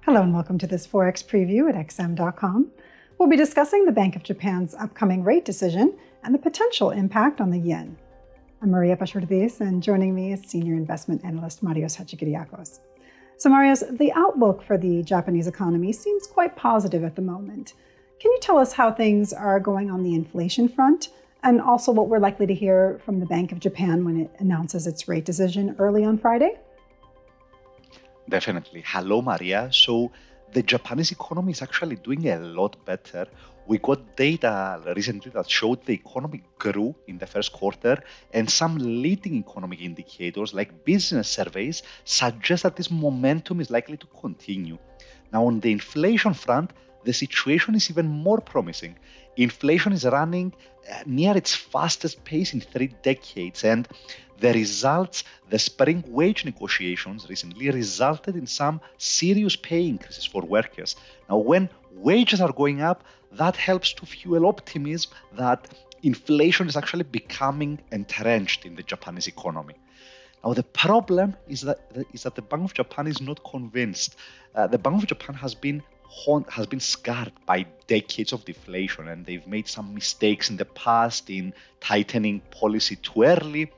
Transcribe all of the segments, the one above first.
Hello and welcome to this Forex Preview at xm.com. We'll be discussing the Bank of Japan's upcoming rate decision and the potential impact on the yen. I'm Maria Pachurdiz, and joining me is Senior Investment Analyst Marios Hadjikyriacos. So Marios, the outlook for the Japanese economy seems quite positive at the moment. Can you tell us how things are going on the inflation front, and also what we're likely to hear from the Bank of Japan when it announces its rate decision early on Friday? Definitely. Hello, Maria. So the Japanese economy is actually doing a lot better. We got data recently that showed the economy grew in the first quarter, and some leading economic indicators like business surveys suggest that this momentum is likely to continue. Now, on the inflation front, the situation is even more promising. Inflation is running near its fastest pace in 3 decades, and the spring wage negotiations recently resulted in some serious pay increases for workers. Now, when wages are going up, that helps to fuel optimism that inflation is actually becoming entrenched in the Japanese economy. Now, the problem is that the Bank of Japan is not convinced. The Bank of Japan has been scarred by decades of deflation, and they've made some mistakes in the past in tightening policy too early.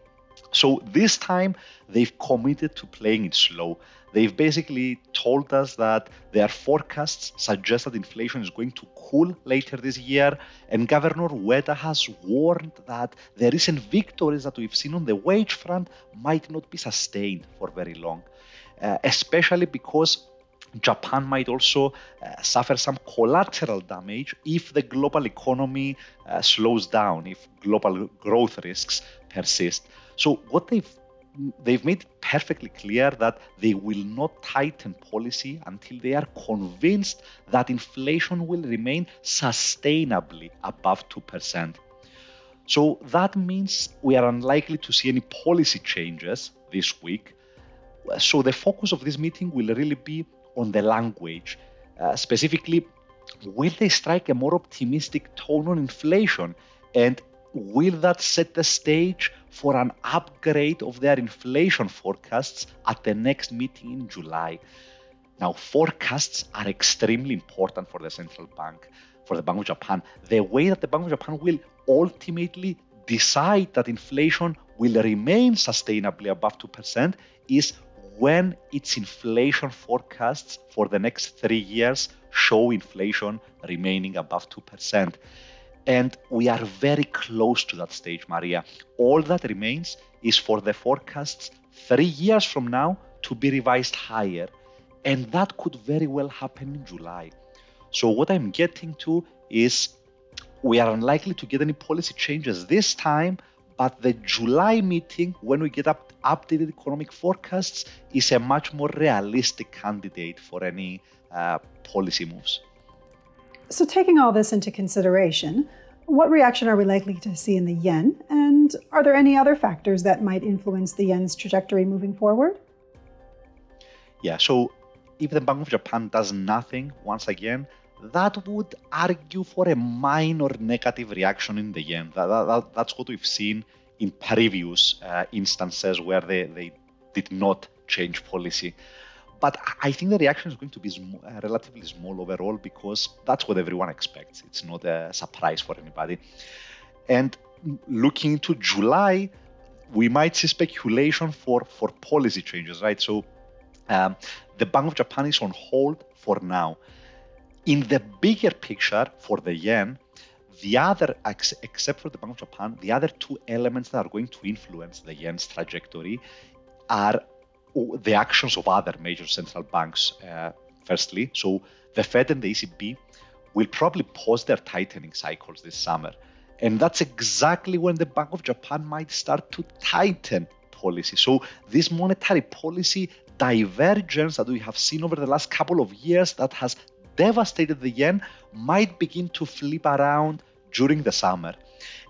So this time, they've committed to playing it slow. They've basically told us that their forecasts suggest that inflation is going to cool later this year, and Governor Ueda has warned that the recent victories that we've seen on the wage front might not be sustained for very long, especially because Japan might also suffer some collateral damage if the global economy slows down, if global growth risks persist. So what they've made perfectly clear that they will not tighten policy until they are convinced that inflation will remain sustainably above 2%. So that means we are unlikely to see any policy changes this week. So the focus of this meeting will really be on the language. Specifically, will they strike a more optimistic tone on inflation? And will that set the stage for an upgrade of their inflation forecasts at the next meeting in July? Now, forecasts are extremely important for the central bank, for the Bank of Japan. The way that the Bank of Japan will ultimately decide that inflation will remain sustainably above 2% is when its inflation forecasts for the next 3 years show inflation remaining above 2%. And we are very close to that stage, Maria. All that remains is for the forecasts 3 years from now to be revised higher. And that could very well happen in July. So what I'm getting to is we are unlikely to get any policy changes this time, but the July meeting, when we get updated economic forecasts, is a much more realistic candidate for any policy moves. So taking all this into consideration, what reaction are we likely to see in the yen? And are there any other factors that might influence the yen's trajectory moving forward? Yeah, so if the Bank of Japan does nothing once again, that would argue for a minor negative reaction in the yen. That's what we've seen in previous instances where they did not change policy. But I think the reaction is going to be relatively small overall because that's what everyone expects. It's not a surprise for anybody. And looking into July, we might see speculation for policy changes, right? So the Bank of Japan is on hold for now. In the bigger picture for the yen, the other, except for the Bank of Japan, the other 2 elements that are going to influence the yen's trajectory are the actions of other major central banks, firstly. So the Fed and the ECB will probably pause their tightening cycles this summer. And that's exactly when the Bank of Japan might start to tighten policy. So this monetary policy divergence that we have seen over the last couple of years that has devastated the yen might begin to flip around during the summer.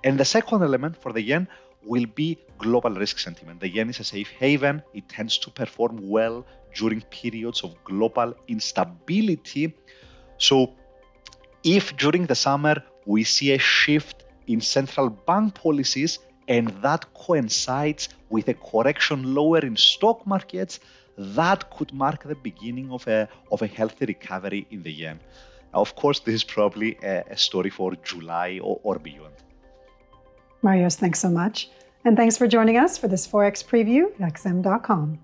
And the second element for the yen will be global risk sentiment. The yen is a safe haven. It tends to perform well during periods of global instability. So if during the summer we see a shift in central bank policies and that coincides with a correction lower in stock markets, that could mark the beginning of a healthy recovery in the yen. Of course, this is probably a story for July or beyond. Marios, thanks so much. And thanks for joining us for this Forex Preview at XM.com.